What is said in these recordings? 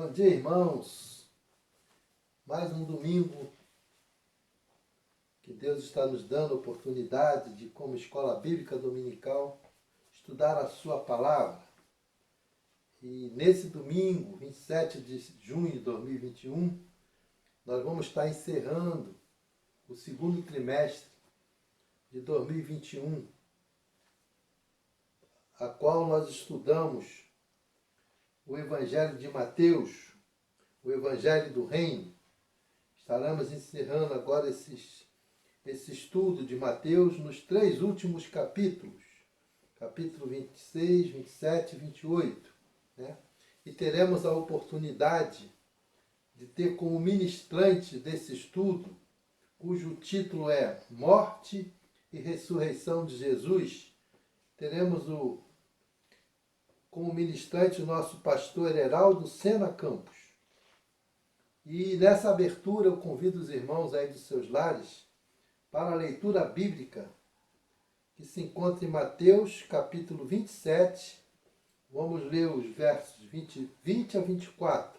Bom dia, irmãos. Mais um domingo que Deus está nos dando a oportunidade de, como escola bíblica dominical, estudar a sua palavra. E nesse domingo, 27 de junho de 2021, nós vamos estar encerrando o segundo trimestre de 2021, a qual nós estudamos o Evangelho de Mateus, o Evangelho do Reino. Estaremos encerrando agora esse estudo de Mateus nos 3 últimos capítulos, capítulo 26, 27 e 28. Né? E teremos a oportunidade de ter como ministrante desse estudo, cujo título é Morte e Ressurreição de Jesus, teremos como ministrante o nosso pastor Heraldo Sena Campos. E nessa abertura eu convido os irmãos aí dos seus lares para a leitura bíblica que se encontra em Mateus capítulo 27. Vamos ler os versos 20 a 24,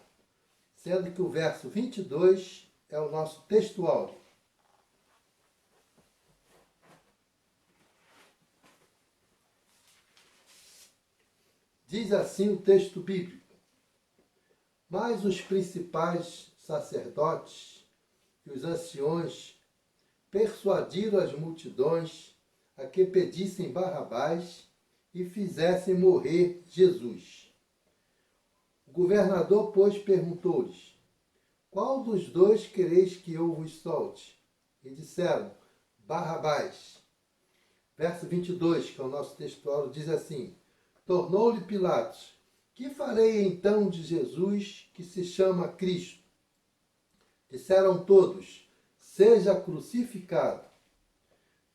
sendo que o verso 22 é o nosso texto áureo. Diz assim o texto bíblico: Mas os principais sacerdotes e os anciões persuadiram as multidões a que pedissem Barrabás e fizessem morrer Jesus. O governador, pois, perguntou-lhes: Qual dos dois quereis que eu vos solte? E disseram: Barrabás. Verso 22, que é o nosso textual, diz assim: Tornou-lhe Pilatos: Que farei então de Jesus, que se chama Cristo? Disseram todos: Seja crucificado.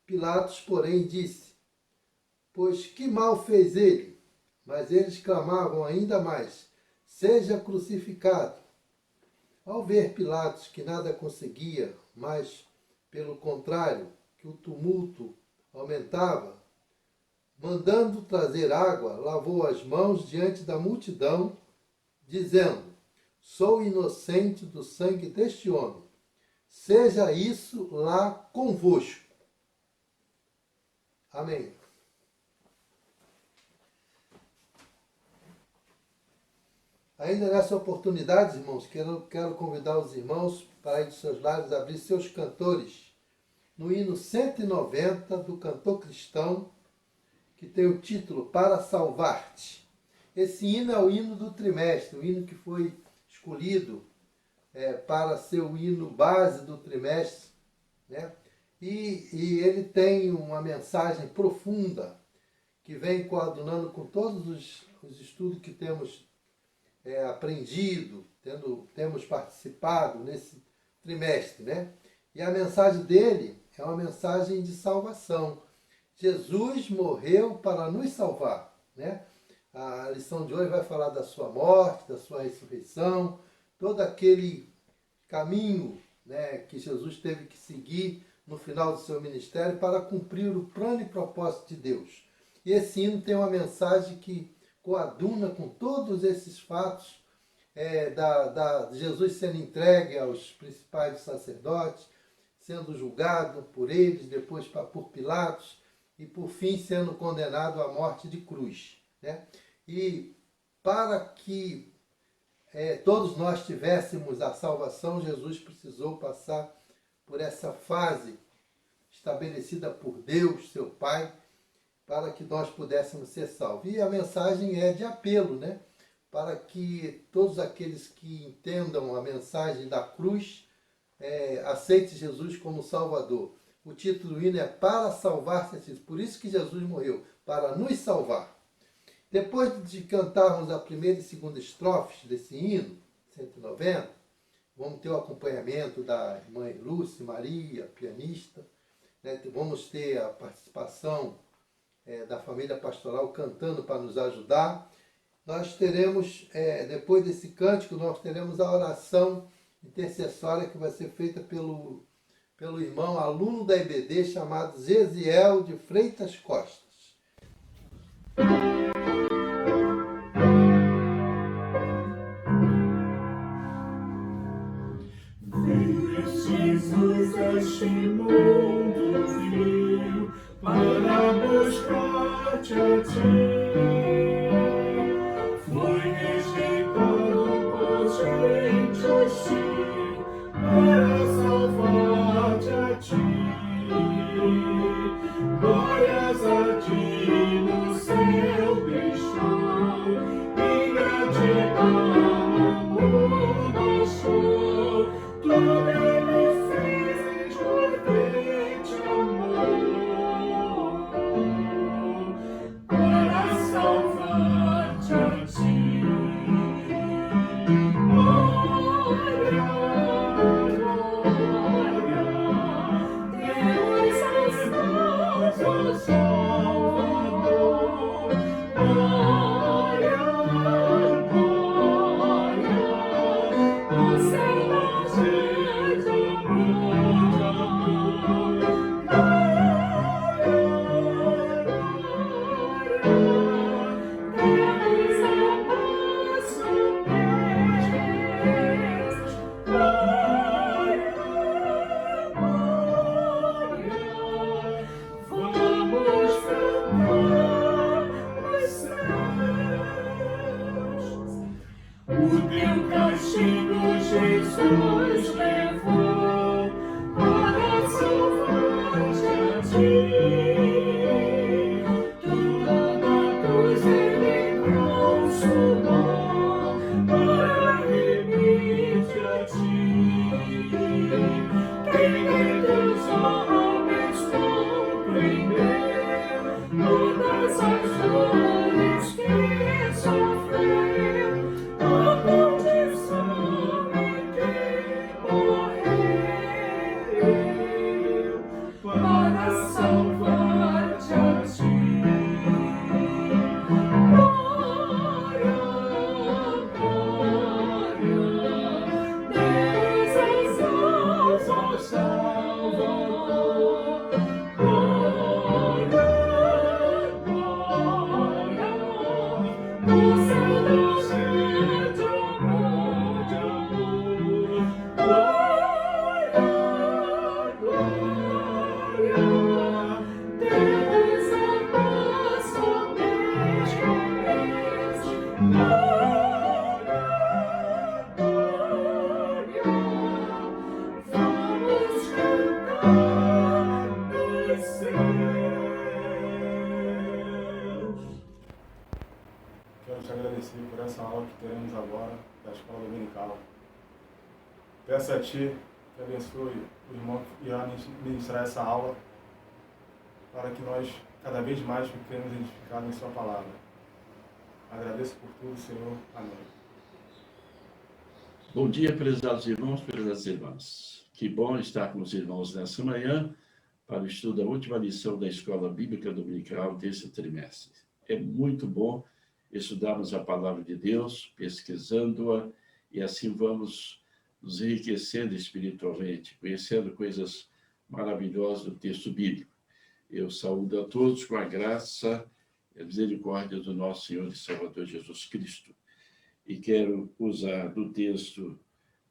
Pilatos, porém, disse: Pois que mal fez ele? Mas eles clamavam ainda mais: Seja crucificado. Ao ver Pilatos que nada conseguia, mas, pelo contrário, que o tumulto aumentava, mandando trazer água, lavou as mãos diante da multidão, dizendo: Sou inocente do sangue deste homem. Seja isso lá convosco. Amém. Ainda nessa oportunidade, irmãos, quero convidar os irmãos para ir dos seus lares abrir seus cantores no hino 190 do cantor cristão, que tem o título Para Salvar-te. Esse hino é o hino do trimestre, o hino que foi escolhido para ser o hino base do trimestre, né? E ele tem uma mensagem profunda que vem coadunando com todos os estudos que temos aprendido, temos participado nesse trimestre, né? E a mensagem dele é uma mensagem de salvação. Jesus morreu para nos salvar, né? A lição de hoje vai falar da sua morte, da sua ressurreição, todo aquele caminho, né, que Jesus teve que seguir no final do seu ministério para cumprir o plano e propósito de Deus. E esse hino tem uma mensagem que coaduna com todos esses fatos de Jesus sendo entregue aos principais sacerdotes, sendo julgado por eles, depois por Pilatos, e por fim sendo condenado à morte de cruz, né? E para que todos nós tivéssemos a salvação, Jesus precisou passar por essa fase estabelecida por Deus, seu Pai, para que nós pudéssemos ser salvos. E a mensagem é de apelo, né? Para que todos aqueles que entendam a mensagem da cruz aceitem Jesus como Salvador. O título do hino é Para Salvar-se. Por isso que Jesus morreu, para nos salvar. Depois de cantarmos a primeira e segunda estrofes desse hino, 190, vamos ter o acompanhamento da irmã Lúcia Maria, pianista, né? Vamos ter a participação da família pastoral cantando para nos ajudar. Nós teremos, depois desse cântico, nós teremos a oração intercessória que vai ser feita pelo irmão aluno da IBD chamado Zesiel de Freitas Costa. neste mundo vil para buscar-te a ti. Foi rejeitado por gente hostil para salvar-te a ti. Glórias a ti no céu deixou, em gratidão amor baixou. Tudo ele fez de ardente amor para salvar-te a ti. Glória, glória, Deus é nosso Salvador. Glória, glória, o Senhor de amor. O teu castigo, Jesus, levou para salvar-te a ti. Tudo na cruz ele consumou para remir-te a ti. Quem de teus homens compreendeu todas as dores que sofreu, a condição em que morreu para salvar-te a ti. Glória, glória, Deus é nosso Salvador. Glória, glória, o Senhor de amor, de amor. Glória, glória, Deus é nosso Deus. Glória, glória, vamos cantar nos céus. Quero te agradecer por essa aula que teremos agora da Escola Dominical. Peço a Ti que abençoe o irmão que irá ministrar essa aula, para que nós cada vez mais fiquemos edificados em Sua Palavra. Agradeço por tudo, Senhor. Amém. Bom dia, prezados irmãos, prezadas irmãs. Que bom estar com os irmãos nessa manhã para o estudo da última lição da Escola Bíblica Dominical desse trimestre. É muito bom estudarmos a Palavra de Deus, pesquisando-a, e assim vamos nos enriquecendo espiritualmente, conhecendo coisas maravilhosas do texto bíblico. Eu saúdo a todos com a graça e a misericórdia do nosso Senhor e Salvador Jesus Cristo. E quero usar do texto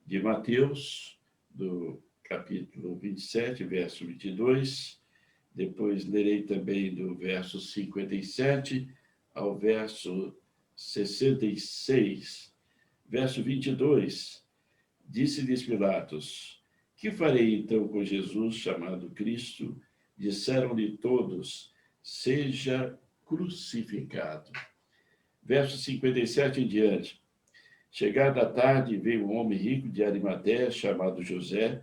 de Mateus, do capítulo 27, verso 22, depois lerei também do verso 57 ao verso 66. Verso 22, disse-lhes Pilatos: que farei então com Jesus, chamado Cristo? Disseram-lhe todos: seja crucificado. Verso 57 em diante. Chegada a tarde, veio um homem rico de Arimateia, chamado José,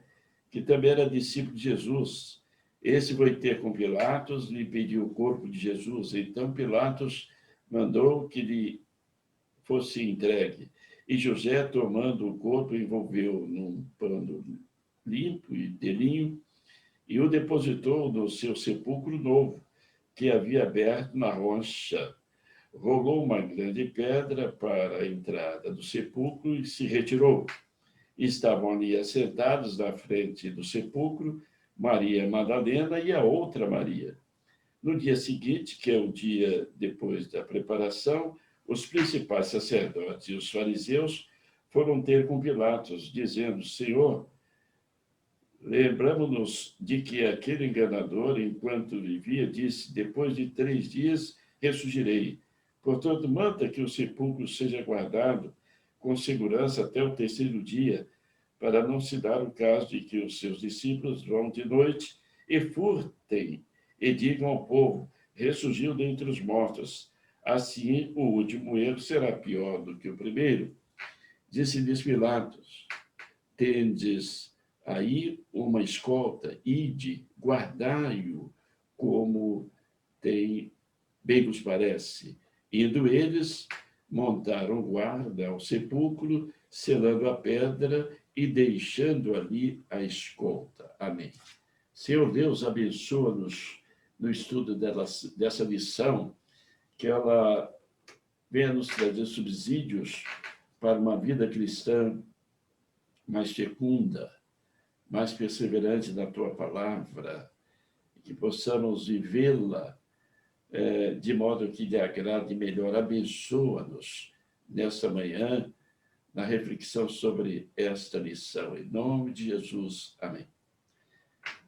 que também era discípulo de Jesus. Esse foi ter com Pilatos, lhe pediu o corpo de Jesus. Então Pilatos mandou que lhe fosse entregue. E José, tomando o corpo, envolveu num pano limpo e de linho e o depositou no seu sepulcro novo, que havia aberto na rocha. Rolou uma grande pedra para a entrada do sepulcro e se retirou. Estavam ali assentados na frente do sepulcro Maria Madalena e a outra Maria. No dia seguinte, que é o dia depois da preparação, os principais sacerdotes e os fariseus foram ter com Pilatos, dizendo: Senhor, Lembramos-nos de que aquele enganador, enquanto vivia, disse: depois de 3 dias ressurgirei. Portanto, manda que o sepulcro seja guardado com segurança até o 3º dia, para não se dar o caso de que os seus discípulos vão de noite e furtem e digam ao povo: ressurgiu dentre os mortos. Assim, o último erro será pior do que o primeiro. Disse-lhes Pilatos: tendes aí uma escolta, ide, guardai-o como bem vos parece. Indo eles, montaram guarda ao sepulcro, selando a pedra e deixando ali a escolta. Amém. Senhor Deus, abençoa-nos no estudo dessa lição, que ela venha nos trazer subsídios para uma vida cristã mais fecunda, mais perseverante na Tua palavra, que possamos vivê-la de modo que lhe agrade melhor. Abençoa-nos nesta manhã, na reflexão sobre esta lição. Em nome de Jesus. Amém.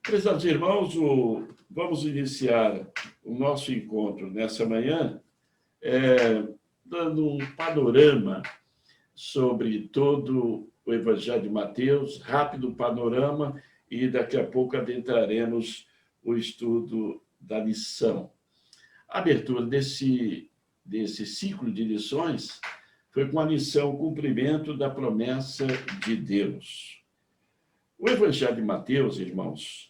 Prezados irmãos, vamos iniciar o nosso encontro nessa manhã, dando um panorama sobre todo o Evangelho de Mateus, rápido panorama, e daqui a pouco adentraremos o estudo da lição. A abertura desse ciclo de lições foi com a lição Cumprimento da Promessa de Deus. O Evangelho de Mateus, irmãos,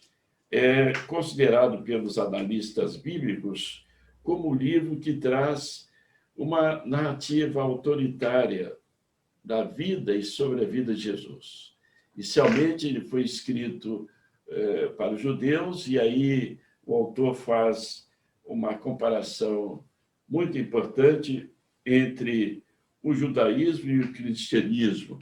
é considerado pelos analistas bíblicos como o livro que traz uma narrativa autoritária da vida e sobre a vida de Jesus. Inicialmente, ele foi escrito para os judeus, e aí o autor faz uma comparação muito importante entre o judaísmo e o cristianismo.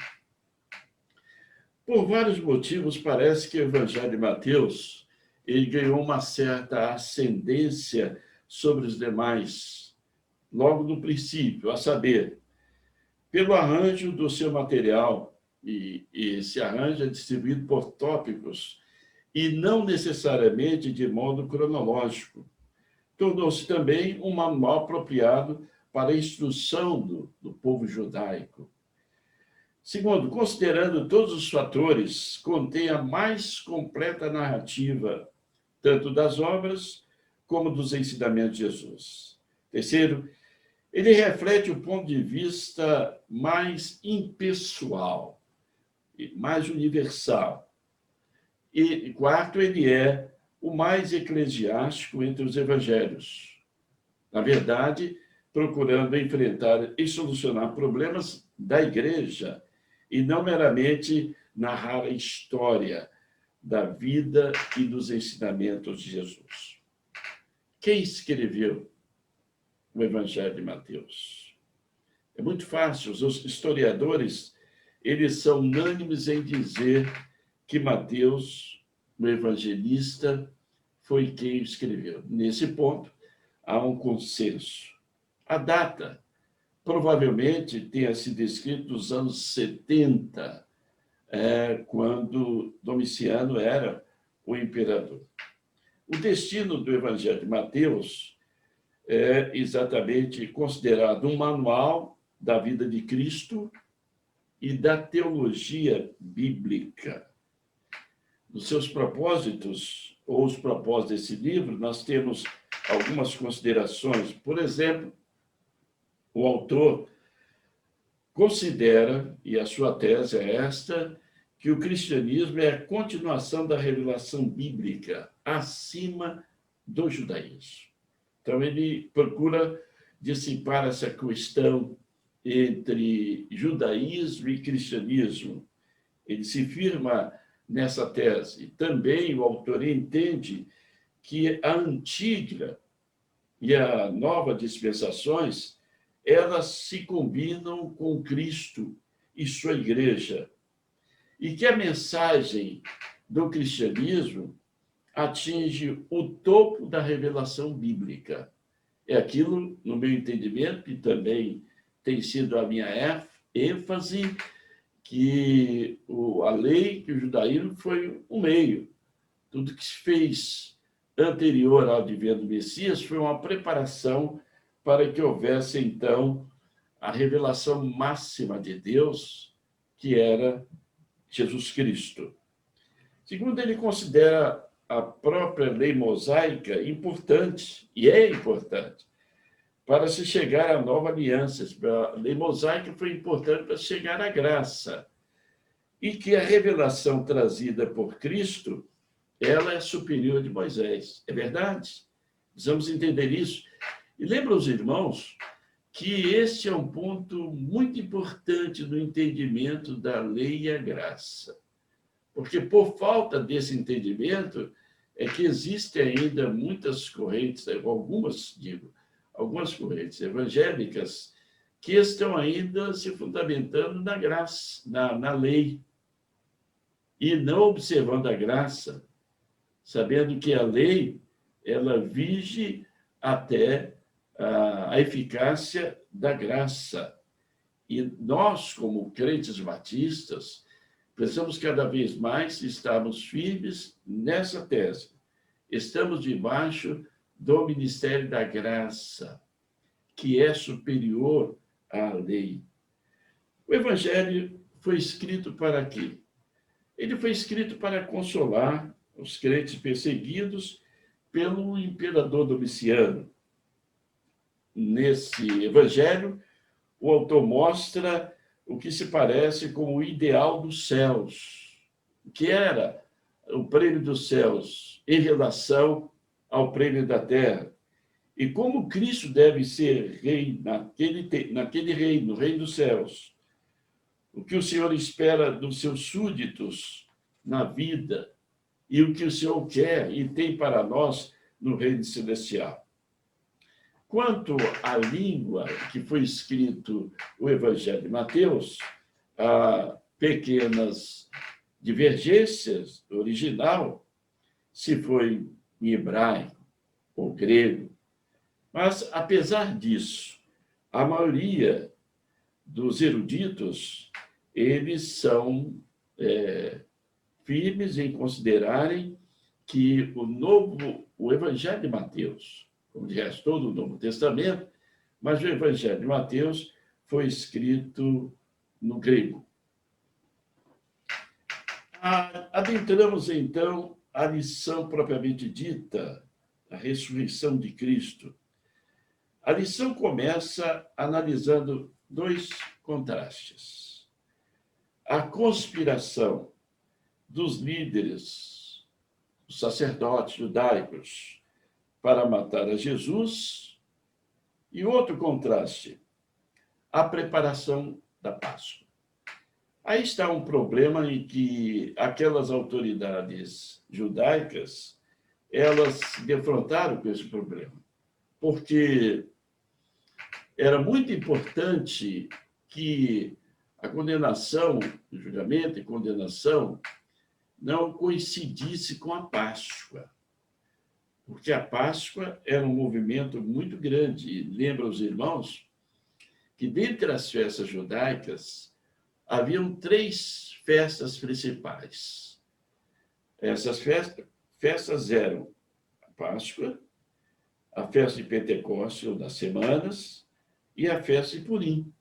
Por vários motivos, parece que o Evangelho de Mateus ele ganhou uma certa ascendência sobre os demais, logo no princípio, a saber, pelo arranjo do seu material, e esse arranjo é distribuído por tópicos, e não necessariamente de modo cronológico. Tornou-se também um manual apropriado para a instrução do povo judaico. Segundo, considerando todos os fatores, contém a mais completa narrativa, tanto das obras como dos ensinamentos de Jesus. Terceiro, ele reflete o ponto de vista mais impessoal, mais universal. E quarto, ele é o mais eclesiástico entre os evangelhos. Na verdade, procurando enfrentar e solucionar problemas da igreja e não meramente narrar a história da vida e dos ensinamentos de Jesus. Quem escreveu o Evangelho de Mateus? É muito fácil, os historiadores, eles são unânimes em dizer que Mateus, o evangelista, foi quem o escreveu. Nesse ponto, há um consenso. A data provavelmente tenha sido escrita nos anos 70, quando Domiciano era o imperador. O destino do Evangelho de Mateus é exatamente considerado um manual da vida de Cristo e da teologia bíblica. Nos seus propósitos, ou os propósitos desse livro, nós temos algumas considerações. Por exemplo, o autor considera, e a sua tese é esta, que o cristianismo é a continuação da revelação bíblica acima do judaísmo. Então, ele procura dissipar essa questão entre judaísmo e cristianismo. Ele se firma nessa tese. Também o autor entende que a antiga e a nova dispensações, elas se combinam com Cristo e sua igreja, e que a mensagem do cristianismo atinge o topo da revelação bíblica. É aquilo, no meu entendimento, e também tem sido a minha ênfase, que a lei, que o judaísmo foi um meio. Tudo que se fez anterior ao advento do Messias foi uma preparação para que houvesse, então, a revelação máxima de Deus, que era Jesus Cristo. Segundo, ele considera a própria lei mosaica importante, e é importante, para se chegar à nova aliança. A lei mosaica foi importante para chegar à graça. E que a revelação trazida por Cristo, ela é superior de Moisés. É verdade? Precisamos entender isso. E lembra os irmãos que este é um ponto muito importante no entendimento da lei e a graça. Porque por falta desse entendimento é que existem ainda muitas correntes, algumas correntes evangélicas que estão ainda se fundamentando na graça, na lei, e não observando a graça, sabendo que a lei, ela vige até a eficácia da graça. E nós, como crentes batistas, precisamos cada vez mais estarmos firmes nessa tese. Estamos debaixo do ministério da graça, que é superior à lei. O Evangelho foi escrito para quê? Ele foi escrito para consolar os crentes perseguidos pelo imperador Domiciano. Nesse Evangelho, o autor mostra o que se parece com o ideal dos céus, que era o prêmio dos céus em relação ao prêmio da terra. E como Cristo deve ser rei naquele reino, no reino dos céus. O que o Senhor espera dos seus súditos na vida e o que o Senhor quer e tem para nós no reino celestial. Quanto à língua que foi escrito o Evangelho de Mateus, há pequenas divergências do original, se foi em hebraico ou grego. Mas, apesar disso, a maioria dos eruditos, eles são firmes em considerarem que o Evangelho de Mateus, como de resto todo o Novo Testamento, mas o Evangelho de Mateus foi escrito no grego. Adentramos, então, a lição propriamente dita, a ressurreição de Cristo. A lição começa analisando dois contrastes. A conspiração dos líderes, os sacerdotes judaicos, para matar a Jesus, e outro contraste, a preparação da Páscoa. Aí está um problema em que aquelas autoridades judaicas, elas se defrontaram com esse problema, porque era muito importante que a condenação, o julgamento e condenação, não coincidisse com a Páscoa, porque a Páscoa era um movimento muito grande. E lembra os irmãos que, dentre as festas judaicas, haviam 3 festas principais. Essas festas eram a Páscoa, a festa de Pentecostes, ou das Semanas, e a festa de Purim.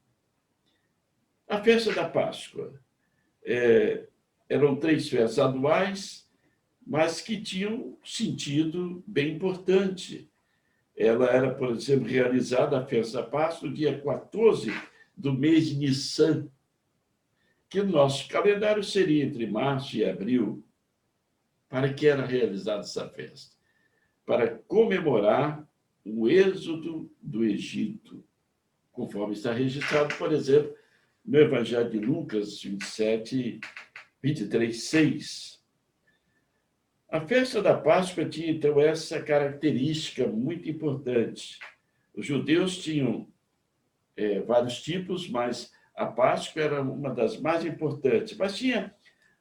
A festa da Páscoa eram 3 festas anuais, mas que tinham um sentido bem importante. Ela era, por exemplo, realizada, a festa da Páscoa, no dia 14 do mês de Nissan, que no nosso calendário seria entre março e abril. Para que era realizada essa festa? Para comemorar o êxodo do Egito, conforme está registrado, por exemplo, no Evangelho de Lucas 23:6. A festa da Páscoa tinha, então, essa característica muito importante. Os judeus tinham vários tipos, mas a Páscoa era uma das mais importantes. Mas tinha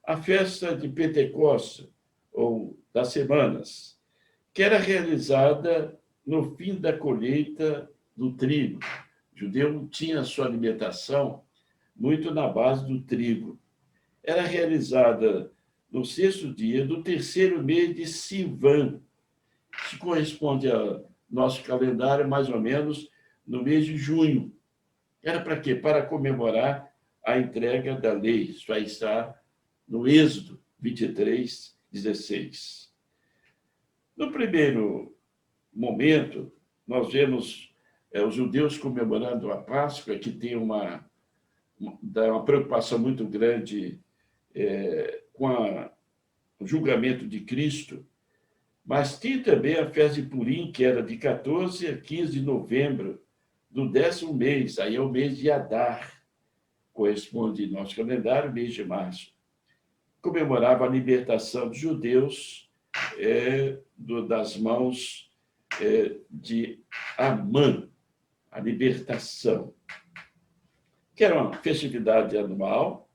a festa de Pentecostes, ou das Semanas, que era realizada no fim da colheita do trigo. O judeu tinha a sua alimentação muito na base do trigo. Era realizada no 6º dia do 3º mês de Sivan, que corresponde ao nosso calendário, mais ou menos, no mês de junho. Era para quê? Para comemorar a entrega da lei. Isso aí está no Êxodo 23, 16. No primeiro momento, nós vemos os judeus comemorando a Páscoa, que tem uma preocupação muito grande com o julgamento de Cristo, mas tinha também a festa de Purim, que era de 14 a 15 de novembro, do 10º mês, aí é o mês de Adar, corresponde ao nosso calendário, mês de março. Comemorava a libertação dos judeus das mãos de Amã, a libertação, que era uma festividade anual,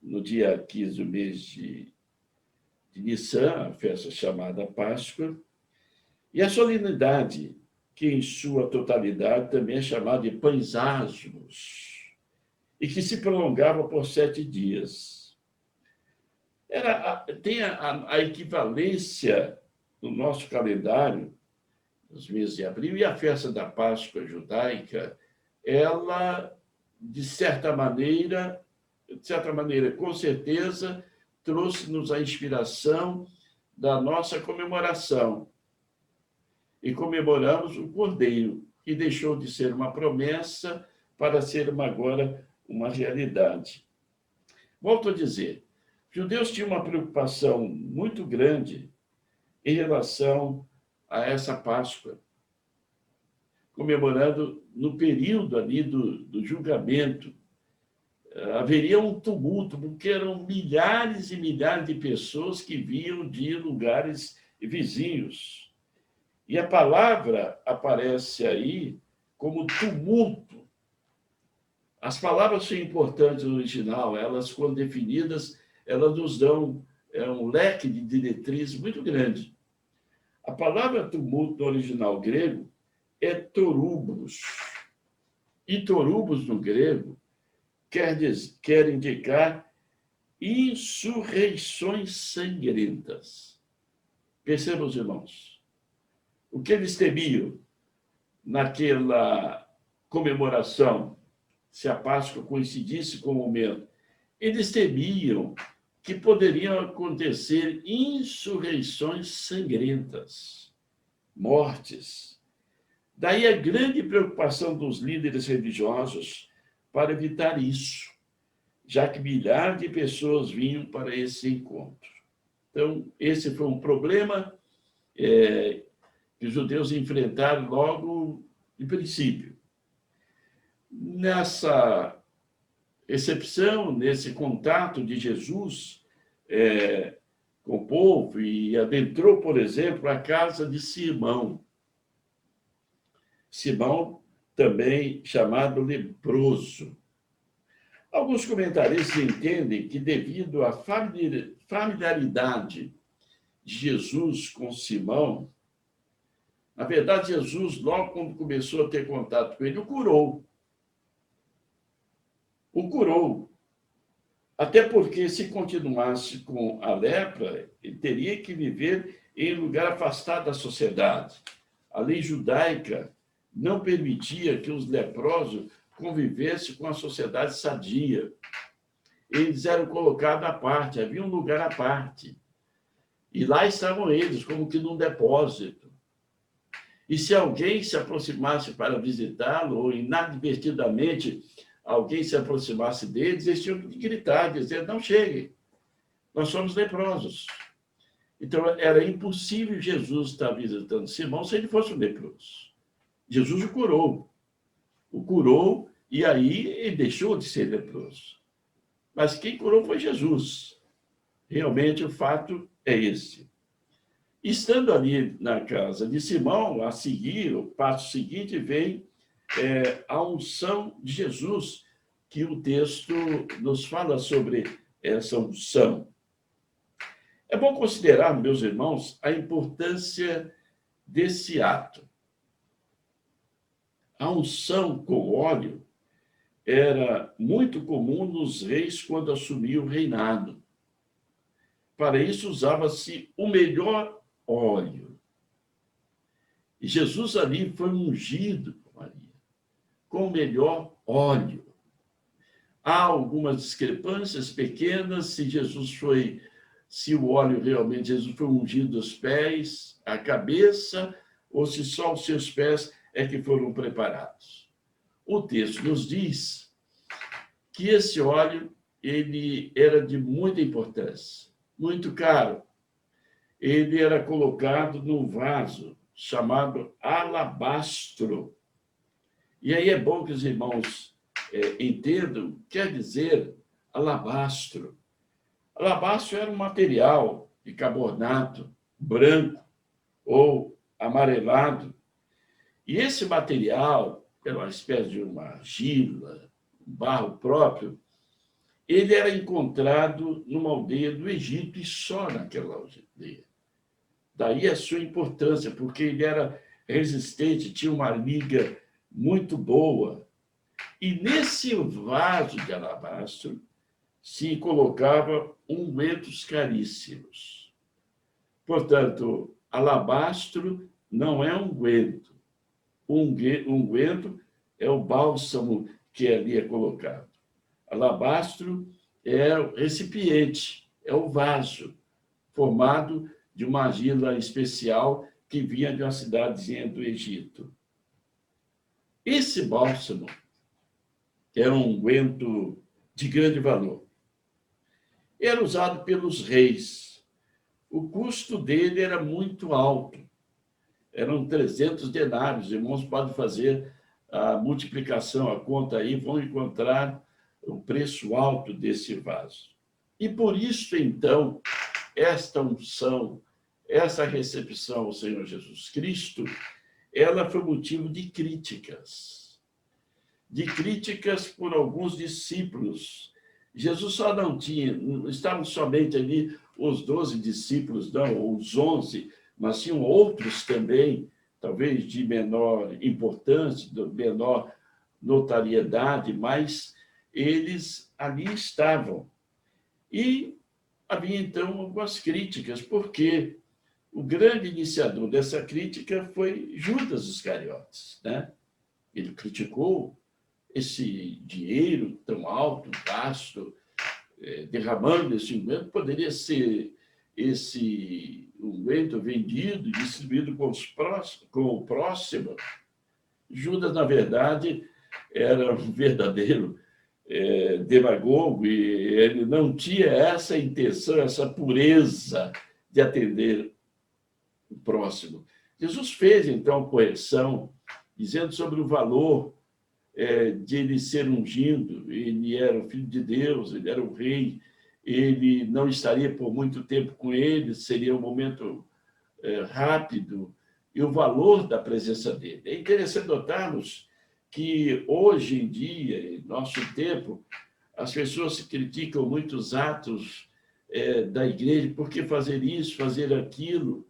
no dia 15 do mês de Nissan, a festa chamada Páscoa, e a solenidade, que em sua totalidade também é chamada de Pães Asmos, e que se prolongava por 7 dias. Tem a equivalência no nosso calendário, nos meses de abril, e a festa da Páscoa judaica, ela, de certa maneira, com certeza, trouxe-nos a inspiração da nossa comemoração. E comemoramos o Cordeiro, que deixou de ser uma promessa para ser agora uma realidade. Volto a dizer, os judeus tinham uma preocupação muito grande em relação a essa Páscoa, comemorando no período ali do julgamento. Haveria um tumulto, porque eram milhares e milhares de pessoas que vinham de lugares vizinhos. E a palavra aparece aí como tumulto. As palavras são importantes no original, elas, quando definidas, elas nos dão um leque de diretrizes muito grande. A palavra tumulto no original grego é torubos. E torubos no grego quer indicar insurreições sangrentas. Percebam, os irmãos, o que eles temiam naquela comemoração, se a Páscoa coincidisse com o momento, eles temiam que poderiam acontecer insurreições sangrentas, mortes. Daí a grande preocupação dos líderes religiosos para evitar isso, já que milhares de pessoas vinham para esse encontro. Então, esse foi um problema que os judeus enfrentaram logo de princípio. Nessa recepção, nesse contato de Jesus com o povo, e adentrou, por exemplo, a casa de Simão. Simão, também chamado leproso. Alguns comentaristas entendem que, devido à familiaridade de Jesus com Simão, na verdade, Jesus, logo quando começou a ter contato com ele, o curou. O curou. Até porque, se continuasse com a lepra, ele teria que viver em lugar afastado da sociedade. A lei judaica não permitia que os leprosos convivessem com a sociedade sadia. Eles eram colocados à parte, havia um lugar à parte. E lá estavam eles, como que num depósito. E se alguém se aproximasse para visitá-lo, ou inadvertidamente alguém se aproximasse deles, eles tinham que gritar, dizer: não cheguem, nós somos leprosos. Então, era impossível Jesus estar visitando Simão se ele fosse um leproso. Jesus o curou, e aí ele deixou de ser leproso. Mas quem curou foi Jesus. Realmente, o fato é esse. Estando ali na casa de Simão, a seguir, o passo seguinte, vem a unção de Jesus, que o texto nos fala sobre essa unção. É bom considerar, meus irmãos, a importância desse ato. A unção com óleo era muito comum nos reis quando assumiam o reinado. Para isso usava-se o melhor óleo. E Jesus ali foi ungido por Maria, com o melhor óleo. Há algumas discrepâncias pequenas se o óleo realmente, Jesus foi ungido os pés, a cabeça, ou se só os seus pés é que foram preparados. O texto nos diz que esse óleo ele era de muita importância, muito caro. Ele era colocado num vaso chamado alabastro. E aí é bom que os irmãos entendam, quer dizer alabastro. Alabastro era um material de carbonato branco ou amarelado. E esse material era uma espécie de uma argila, um barro próprio. Ele era encontrado numa aldeia do Egito e só naquela aldeia. Daí a sua importância, porque ele era resistente, tinha uma liga muito boa. E nesse vaso de alabastro se colocava ungüentos caríssimos. Portanto, alabastro não é unguento. Unguento é o bálsamo que ali é colocado. Alabastro é o recipiente, é o vaso, formado de uma argila especial que vinha de uma cidadezinha do Egito. Esse bálsamo era um unguento de grande valor. Era usado pelos reis. O custo dele era muito alto. Eram 300 denários. Os irmãos podem fazer a multiplicação, a conta aí, vão encontrar o preço alto desse vaso. E por isso, então, esta unção, essa recepção ao Senhor Jesus Cristo, ela foi motivo de críticas. De críticas por alguns discípulos. Jesus só não estavam somente ali os 12 discípulos, não, ou os 11, mas tinham outros também, talvez de menor importância, de menor notariedade, mas eles ali estavam. E havia, então, algumas críticas, porque o grande iniciador dessa crítica foi Judas Iscariotes, né? Ele criticou esse dinheiro tão alto, gasto, derramando esse unguento, poderia ser esse unguento vendido e distribuído com o próximo. Judas, na verdade, era um verdadeiro demagogo e ele não tinha essa intenção, essa pureza de atender o próximo. Jesus fez, então, correção, dizendo sobre o valor de ele ser ungido. Ele era o Filho de Deus, ele era o rei, ele não estaria por muito tempo com ele, seria um momento rápido, e o valor da presença dele. É interessante notarmos que hoje em dia, em nosso tempo, as pessoas criticam muitos atos da igreja, por que fazer isso, fazer aquilo,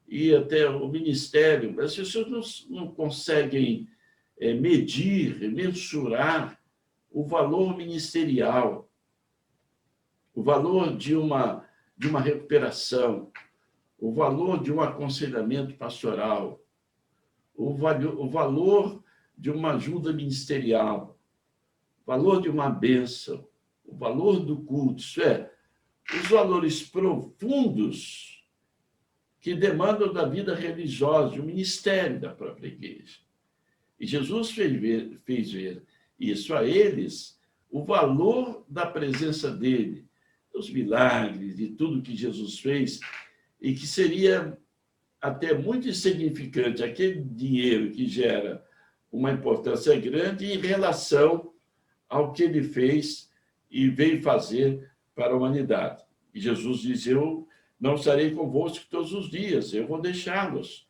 e até o ministério. As pessoas não conseguem medir, mensurar o valor ministerial, o valor de uma recuperação, o valor de um aconselhamento pastoral, o valor de uma ajuda ministerial, o valor de uma bênção, o valor do culto, isso é, os valores profundos que demandam da vida religiosa, do ministério da própria igreja. E Jesus fez ver isso a eles, o valor da presença dele, dos milagres, de tudo que Jesus fez, e que seria até muito insignificante aquele dinheiro que gera uma importância grande em relação ao que ele fez e veio fazer para a humanidade. E Jesus diz, eu não estarei convosco todos os dias, eu vou deixá-los.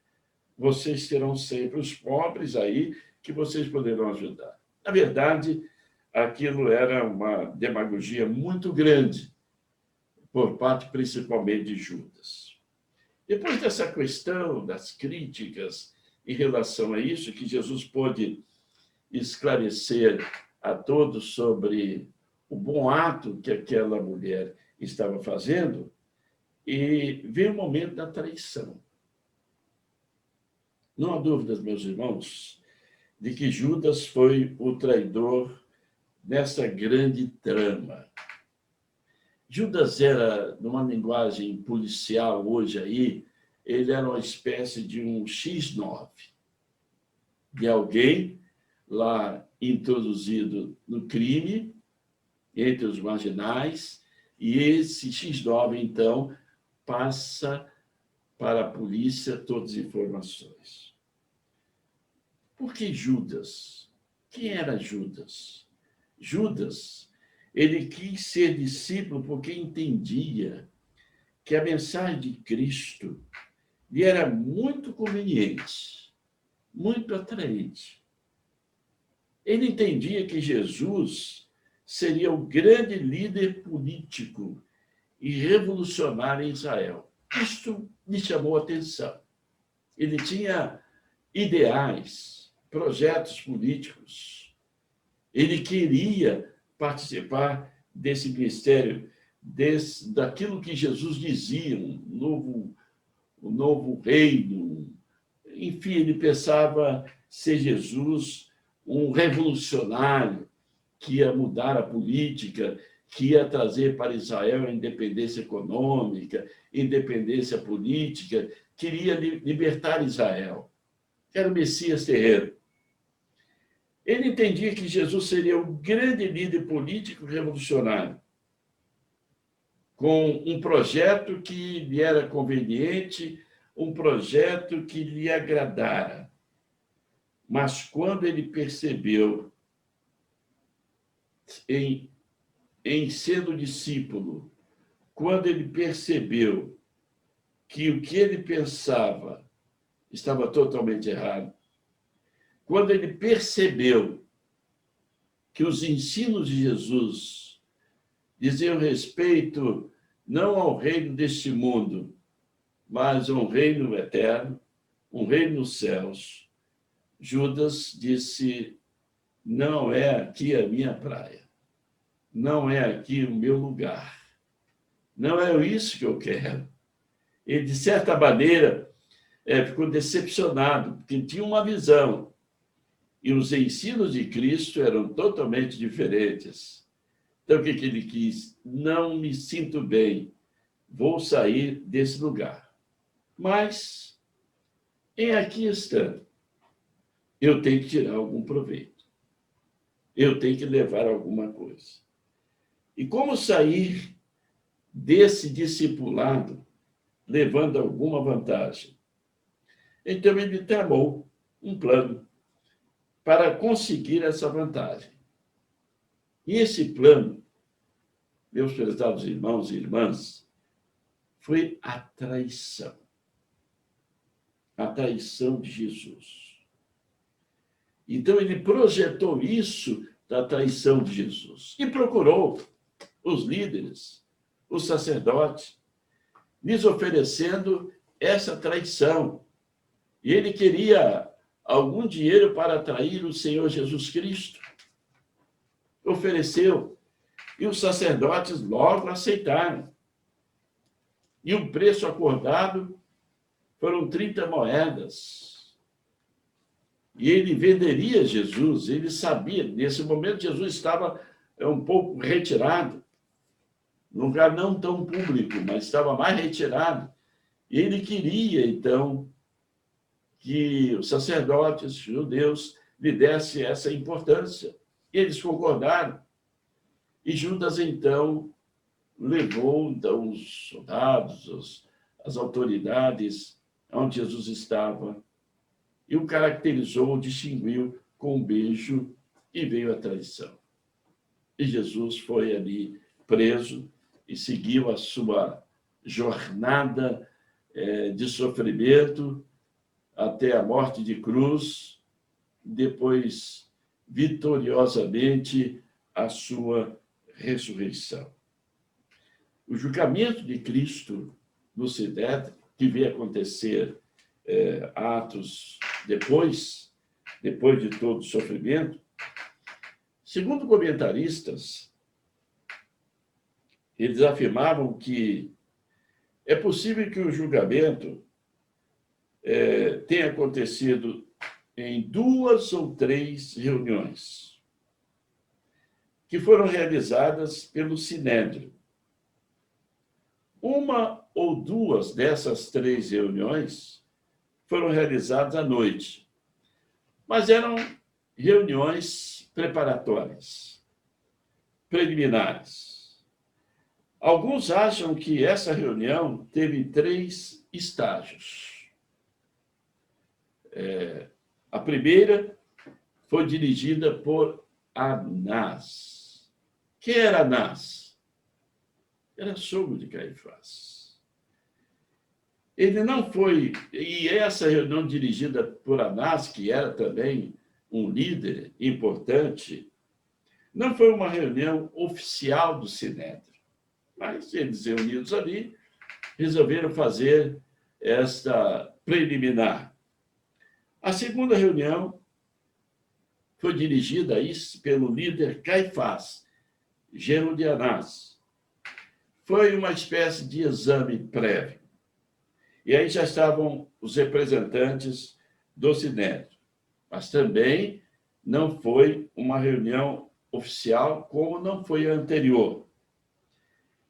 Vocês terão sempre os pobres aí que vocês poderão ajudar. Na verdade, aquilo era uma demagogia muito grande, por parte principalmente de Judas. Depois dessa questão das críticas em relação a isso, que Jesus pôde esclarecer a todos sobre o bom ato que aquela mulher estava fazendo, e veio o momento da traição. Não há dúvidas, meus irmãos, de que Judas foi o traidor nessa grande trama. Judas era, numa linguagem policial hoje aí, ele era uma espécie de um X9, de alguém lá introduzido no crime, entre os marginais, e esse X9, então, passa para a polícia todas as informações. Por que Judas? Quem era Judas? Judas, ele quis ser discípulo porque entendia que a mensagem de Cristo lhe era muito conveniente, muito atraente. Ele entendia que Jesus seria o grande líder político e revolucionário em Israel. Isto lhe chamou a atenção. Ele tinha ideais, projetos políticos. Ele queria participar desse ministério, daquilo que Jesus dizia, um novo reino. Enfim, ele pensava ser Jesus um revolucionário que ia mudar a política, que ia trazer para Israel a independência econômica, independência política, queria libertar Israel. Era o Messias terreno. Ele entendia que Jesus seria o grande líder político revolucionário, com um projeto que lhe era conveniente, um projeto que lhe agradara. Mas quando ele percebeu, em sendo discípulo, quando ele percebeu que o que ele pensava estava totalmente errado, quando ele percebeu que os ensinos de Jesus diziam respeito não ao reino deste mundo, mas a um reino eterno, um reino nos céus, Judas disse: não é aqui a minha praia, não é aqui o meu lugar, não é isso que eu quero. Ele, de certa maneira, ficou decepcionado, porque tinha uma visão, e os ensinos de Cristo eram totalmente diferentes. Então, o que ele quis? Não me sinto bem, vou sair desse lugar. Mas, aqui está, eu tenho que tirar algum proveito, eu tenho que levar alguma coisa. E como sair desse discipulado levando alguma vantagem? Então, ele tramou um plano para conseguir essa vantagem. E esse plano, meus prezados irmãos e irmãs, foi a traição. A traição de Jesus. Então, ele projetou isso da traição de Jesus e procurou os líderes, os sacerdotes, lhes oferecendo essa traição. E ele queria algum dinheiro para atrair o Senhor Jesus Cristo. Ofereceu. E os sacerdotes logo aceitaram. E o preço acordado foram 30 moedas. E ele venderia Jesus, ele sabia. Nesse momento, Jesus estava um pouco retirado, num lugar não tão público, mas estava mais retirado. E ele queria, então, que os sacerdotes judeus lhe dessem essa importância. Eles concordaram. E Judas, então, levou os soldados, as autoridades, onde Jesus estava, e o caracterizou, distinguiu com um beijo, e veio a traição. E Jesus foi ali preso e seguiu a sua jornada de sofrimento até a morte de cruz, depois, vitoriosamente, a sua ressurreição. O julgamento de Cristo no Sinédrio, que veio acontecer atos depois de todo o sofrimento, Segundo comentaristas, eles afirmavam que é possível que o julgamento tenha acontecido em 2 ou 3 reuniões, que foram realizadas pelo Sinédrio. Uma ou 2 dessas 3 reuniões foram realizadas à noite, mas eram reuniões preparatórias, preliminares. Alguns acham que essa reunião teve 3 estágios. A primeira foi dirigida por Anás. Quem era Anás? Era sogro de Caifás. Ele não foi... E essa reunião dirigida por Anás, que era também um líder importante, não foi uma reunião oficial do Sinédrio, mas eles reunidos ali resolveram fazer esta preliminar. A segunda reunião foi dirigida pelo líder Caifás, genro de Anás. Foi uma espécie de exame prévio. E aí já estavam os representantes do Sinédrio. Mas também não foi uma reunião oficial, como não foi a anterior.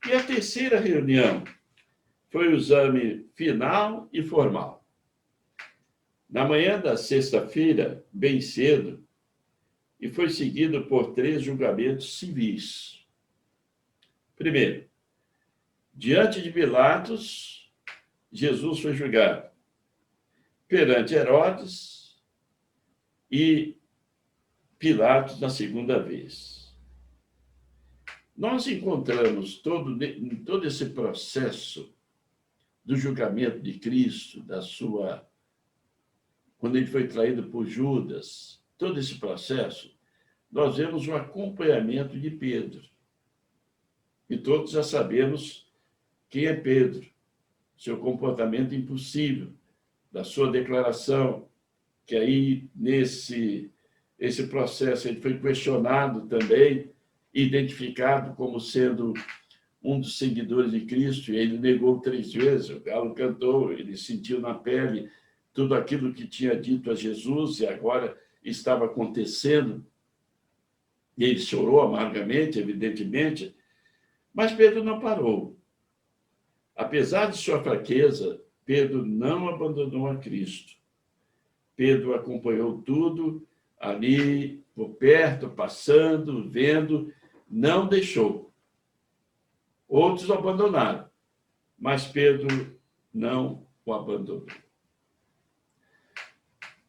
E a terceira reunião foi o exame final e formal. Na manhã da sexta-feira, bem cedo, e foi seguido por 3 julgamentos civis. Primeiro, diante de Pilatos, Jesus foi julgado. Perante Herodes e Pilatos na segunda vez. Nós encontramos todo esse processo do julgamento de Cristo, quando ele foi traído por Judas, todo esse processo, nós vemos o acompanhamento de Pedro. E todos já sabemos quem é Pedro, seu comportamento impossível, da sua declaração, que aí, esse processo, ele foi questionado também, identificado como sendo um dos seguidores de Cristo, e ele negou 3 vezes, o galo cantou, ele sentiu na pele tudo aquilo que tinha dito a Jesus, e agora estava acontecendo, e ele chorou amargamente, evidentemente, mas Pedro não parou. Apesar de sua fraqueza, Pedro não abandonou a Cristo. Pedro acompanhou tudo ali, por perto, passando, vendo, não deixou. Outros o abandonaram, mas Pedro não o abandonou.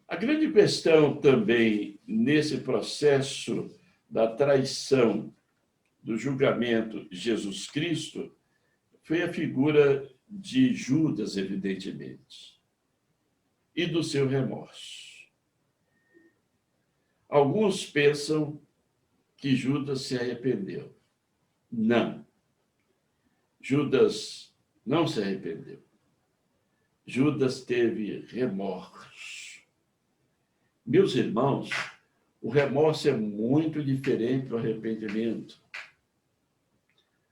A grande questão também nesse processo da traição, do julgamento de Jesus Cristo, foi a figura de Judas, evidentemente, e do seu remorso. Alguns pensam que Judas se arrependeu. Não. Judas não se arrependeu. Judas teve remorso. Meus irmãos, o remorso é muito diferente do arrependimento.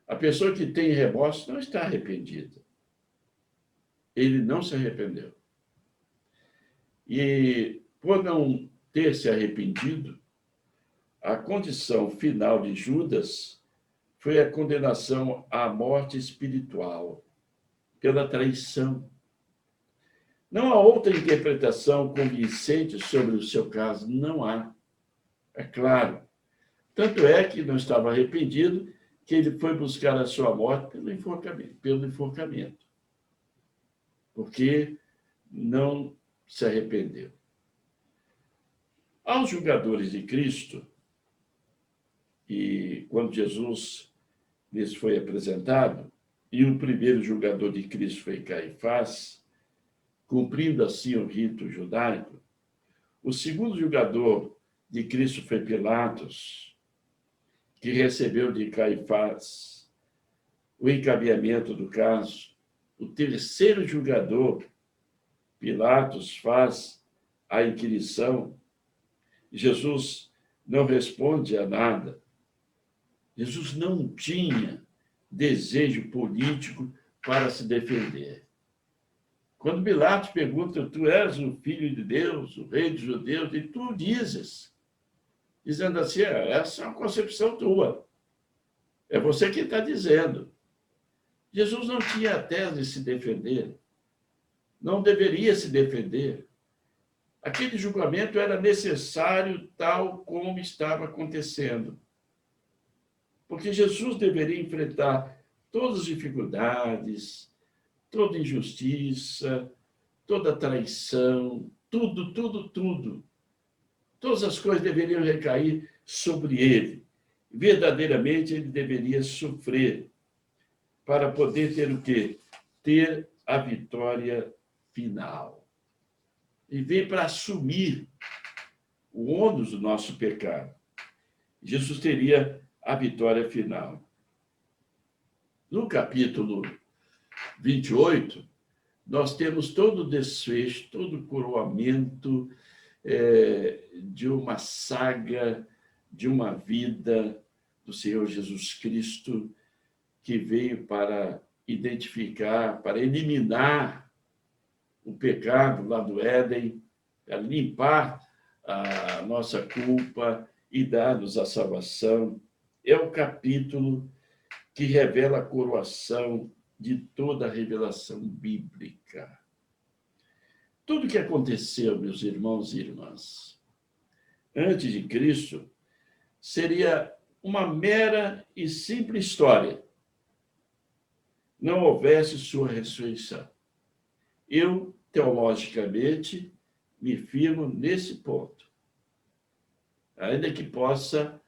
A pessoa que tem remorso não está arrependida. Ele não se arrependeu. E, por não ter se arrependido, a condição final de Judas foi a condenação à morte espiritual pela traição. Não há outra interpretação convincente sobre o seu caso, não há. É claro. Tanto é que não estava arrependido, que ele foi buscar a sua morte pelo enforcamento, porque não se arrependeu. Aos julgadores de Cristo, e quando Jesus lhes foi apresentado, e o primeiro julgador de Cristo foi Caifás, cumprindo assim o rito judaico, o segundo julgador de Cristo foi Pilatos, que recebeu de Caifás o encaminhamento do caso. O terceiro julgador, Pilatos, faz a inquirição. Jesus não responde a nada. Jesus não tinha desejo político para se defender. Quando Pilatos pergunta, tu és o filho de Deus, o rei dos judeus, e tu dizes, dizendo assim, essa é uma concepção tua. É você que está dizendo. Jesus não tinha a tese de se defender. Não deveria se defender. Aquele julgamento era necessário tal como estava acontecendo. Porque Jesus deveria enfrentar todas as dificuldades, toda injustiça, toda traição, tudo. Todas as coisas deveriam recair sobre ele. Verdadeiramente, ele deveria sofrer para poder ter o quê? Ter a vitória final. E veio para assumir o ônus do nosso pecado. Jesus teria a vitória final. No capítulo 28, nós temos todo o desfecho, todo o coroamento de uma saga, de uma vida do Senhor Jesus Cristo, que veio para identificar, para eliminar o pecado lá do Éden, para limpar a nossa culpa e dar-nos a salvação. É o capítulo que revela a coroação de toda a revelação bíblica. Tudo que aconteceu, meus irmãos e irmãs, antes de Cristo, seria uma mera e simples história. Não houvesse sua ressurreição. Eu, teologicamente, me firmo nesse ponto. Ainda que possa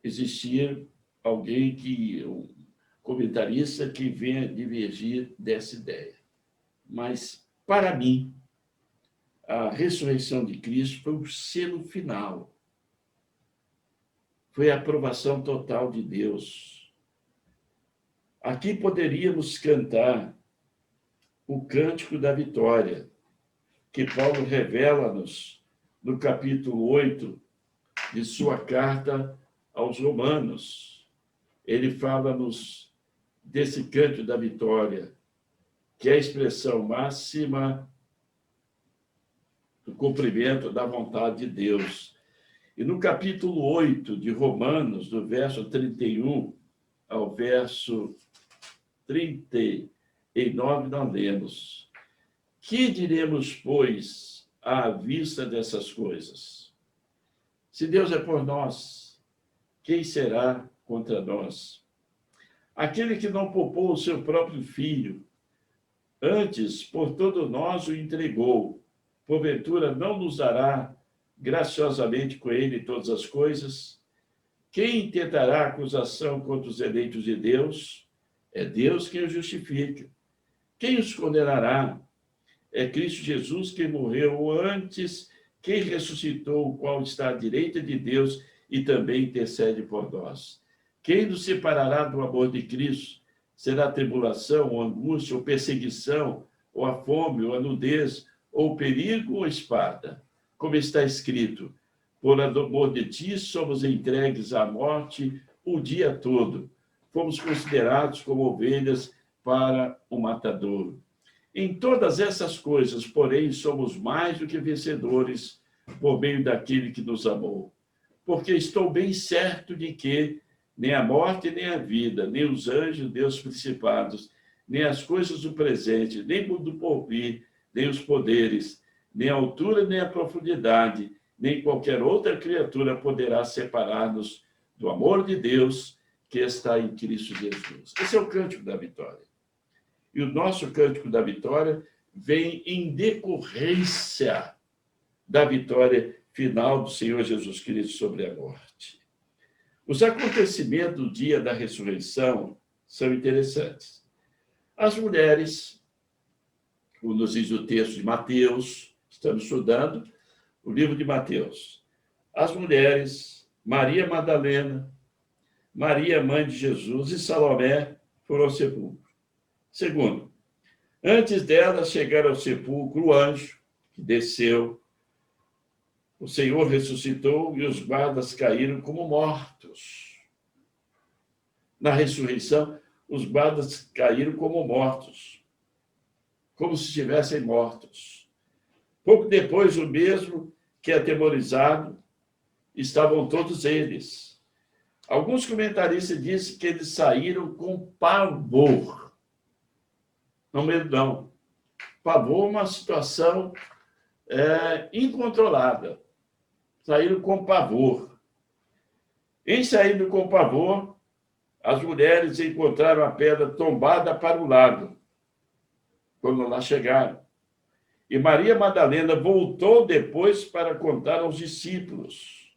existir alguém um comentarista que venha divergir dessa ideia. Mas, para mim, a ressurreição de Cristo foi o selo final. Foi a aprovação total de Deus. Aqui poderíamos cantar o Cântico da Vitória, que Paulo revela-nos no capítulo 8 de sua carta aos Romanos. Ele fala-nos desse Cântico da Vitória, que é a expressão máxima do cumprimento da vontade de Deus. E no capítulo 8 de Romanos, do verso 31 ao verso 39, nós lemos: que diremos, pois, à vista dessas coisas? Se Deus é por nós, quem será contra nós? Aquele que não poupou o seu próprio filho, antes por todos nós o entregou, porventura não nos dará graciosamente com ele todas as coisas? Quem intentará acusação contra os eleitos de Deus? É Deus quem os justifica. Quem os condenará? É Cristo Jesus quem morreu antes, quem ressuscitou, o qual está à direita de Deus e também intercede por nós. Quem nos separará do amor de Cristo? Será a tribulação, ou angústia, ou perseguição, ou a fome, ou a nudez, ou perigo, ou espada? Como está escrito: por amor de ti somos entregues à morte o dia todo. Fomos considerados como ovelhas para o matadouro. Em todas essas coisas, porém, somos mais do que vencedores por meio daquele que nos amou. Porque estou bem certo de que nem a morte, nem a vida, nem os anjos, nem os principados, nem as coisas do presente, nem do porvir, nem os poderes, nem a altura, nem a profundidade, nem qualquer outra criatura poderá separar-nos do amor de Deus que está em Cristo Jesus. Esse é o Cântico da Vitória. E o nosso Cântico da Vitória vem em decorrência da vitória final do Senhor Jesus Cristo sobre a morte. Os acontecimentos do dia da ressurreição são interessantes. As mulheres, como nos diz o texto de Mateus, estamos estudando o livro de Mateus. As mulheres, Maria Madalena, Maria, mãe de Jesus, e Salomé foram ao sepulcro. Segundo, antes delas chegar ao sepulcro, o anjo que desceu O Senhor ressuscitou e os guardas caíram como mortos. Na ressurreição, os guardas caíram como mortos, como se estivessem mortos. Pouco depois, o mesmo que atemorizado, estavam todos eles. Alguns comentaristas dizem que eles saíram com pavor. Não medo, não. Pavor é uma situação incontrolada. Saíram com pavor. Em saindo com pavor, as mulheres encontraram a pedra tombada para o lado, quando lá chegaram. E Maria Madalena voltou depois para contar aos discípulos.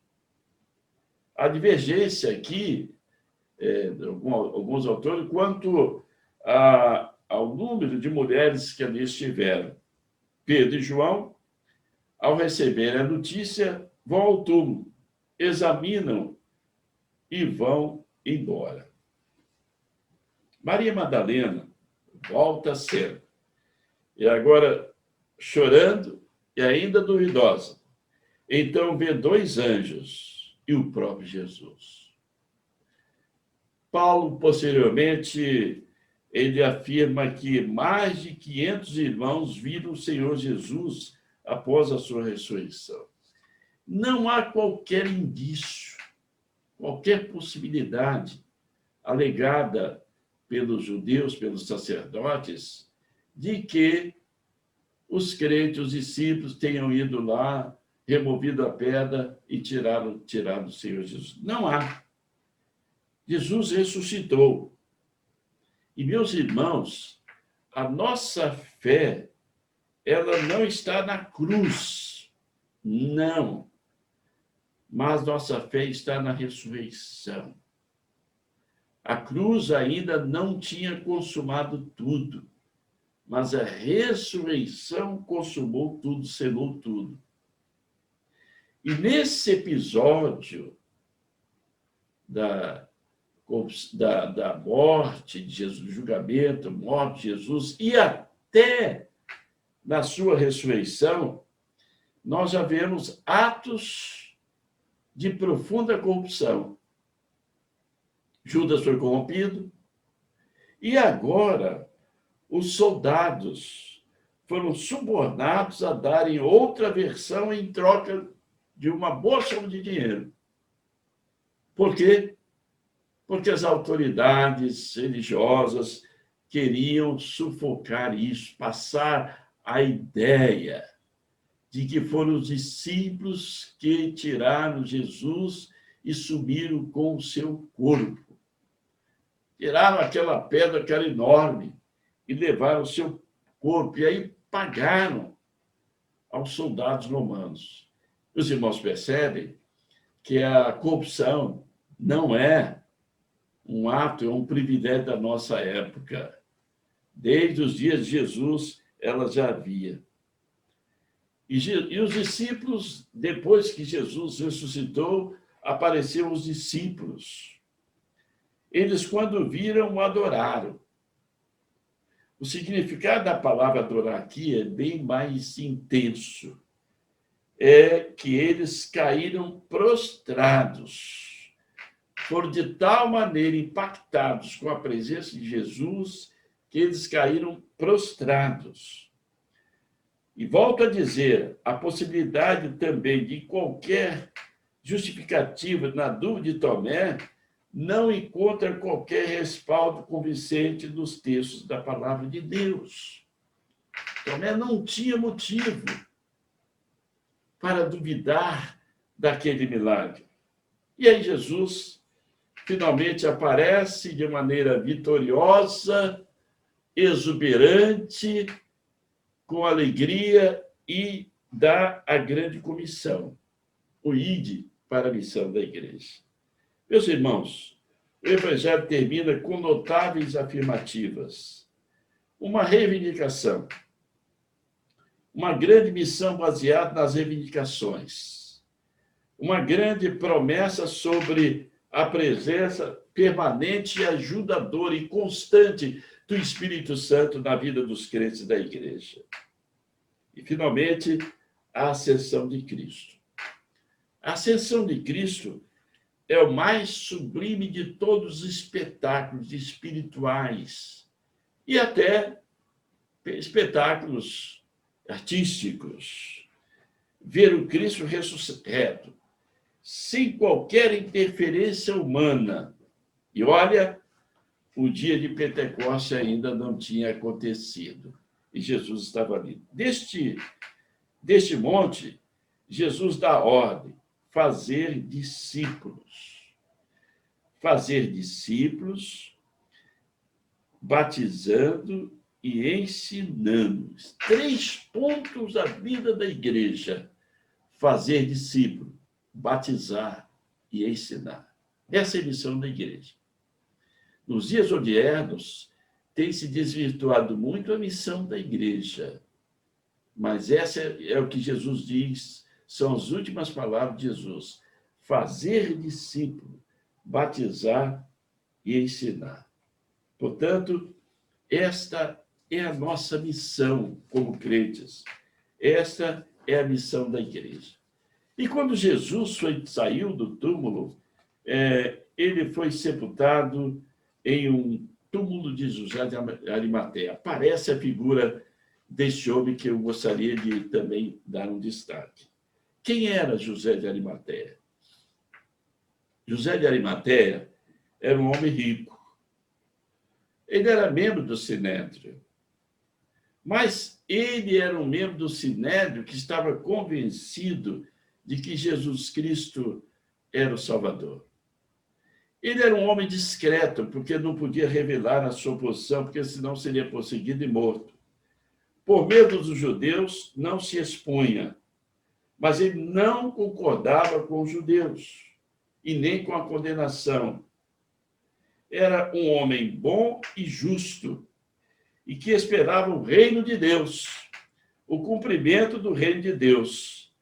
A divergência aqui, alguns autores, quanto ao número de mulheres que ali estiveram. Pedro e João, ao receberem a notícia, vão ao túmulo, examinam e vão embora. Maria Madalena volta cedo. E agora, chorando e ainda duvidosa. Então vê 2 anjos e o próprio Jesus. Paulo, posteriormente, ele afirma que mais de 500 irmãos viram o Senhor Jesus após a sua ressurreição. Não há qualquer indício, qualquer possibilidade alegada pelos judeus, pelos sacerdotes, de que os crentes, os discípulos, tenham ido lá, removido a pedra e tirado o Senhor Jesus. Não há. Jesus ressuscitou. E, meus irmãos, a nossa fé, ela não está na cruz. Não. Mas nossa fé está na ressurreição. A cruz ainda não tinha consumado tudo, mas a ressurreição consumou tudo, selou tudo. E nesse episódio da morte de Jesus, do julgamento, morte de Jesus, e até na sua ressurreição, nós já vemos atos de profunda corrupção. Judas foi corrompido, e agora os soldados foram subornados a darem outra versão em troca de uma boa soma de dinheiro. Por quê? Porque as autoridades religiosas queriam sufocar isso, passar a ideia de que foram os discípulos que tiraram Jesus e subiram com o seu corpo. Tiraram aquela pedra que era enorme e levaram o seu corpo, e aí pagaram aos soldados romanos. Os irmãos percebem que a corrupção não é um ato, é um privilégio da nossa época. Desde os dias de Jesus, ela já havia. E os discípulos, depois que Jesus ressuscitou, apareceram os discípulos. Eles, quando viram, o adoraram. O significado da palavra adorar aqui é bem mais intenso. É que eles caíram prostrados. Foram de tal maneira impactados com a presença de Jesus que eles caíram prostrados. E volto a dizer, a possibilidade também de qualquer justificativa na dúvida de Tomé não encontra qualquer respaldo convincente nos textos da palavra de Deus. Tomé não tinha motivo para duvidar daquele milagre. E aí Jesus finalmente aparece de maneira vitoriosa, exuberante, com alegria, e dá a grande comissão, o ide para a missão da igreja. Meus irmãos, o Evangelho termina com notáveis afirmativas. Uma reivindicação. Uma grande missão baseada nas reivindicações. Uma grande promessa sobre a presença permanente e ajudadora e constante do Espírito Santo na vida dos crentes da igreja. E, finalmente, a ascensão de Cristo. A ascensão de Cristo é o mais sublime de todos os espetáculos espirituais e até espetáculos artísticos. Ver o Cristo ressurreto, sem qualquer interferência humana. E olha, o dia de Pentecostes ainda não tinha acontecido. E Jesus estava ali. Deste monte, Jesus dá ordem: fazer discípulos. Fazer discípulos, batizando e ensinando. 3 pontos da vida da igreja: fazer discípulo, batizar e ensinar. Essa é a missão da igreja. Nos dias odiernos, tem se desvirtuado muito a missão da igreja. Mas essa é o que Jesus diz, são as últimas palavras de Jesus: fazer discípulo, batizar e ensinar. Portanto, esta é a nossa missão como crentes. Esta é a missão da igreja. E quando Jesus saiu do túmulo, ele foi sepultado em um túmulo de José de Arimateia. Aparece a figura deste homem que eu gostaria de também dar um destaque. Quem era José de Arimateia? José de Arimateia era um homem rico. Ele era membro do Sinédrio. Mas ele era um membro do Sinédrio que estava convencido de que Jesus Cristo era o Salvador. Ele era um homem discreto, porque não podia revelar a sua posição, porque senão seria perseguido e morto. Por medo dos judeus, não se expunha, mas ele não concordava com os judeus e nem com a condenação. Era um homem bom e justo e que esperava o reino de Deus, o cumprimento do reino de Deus.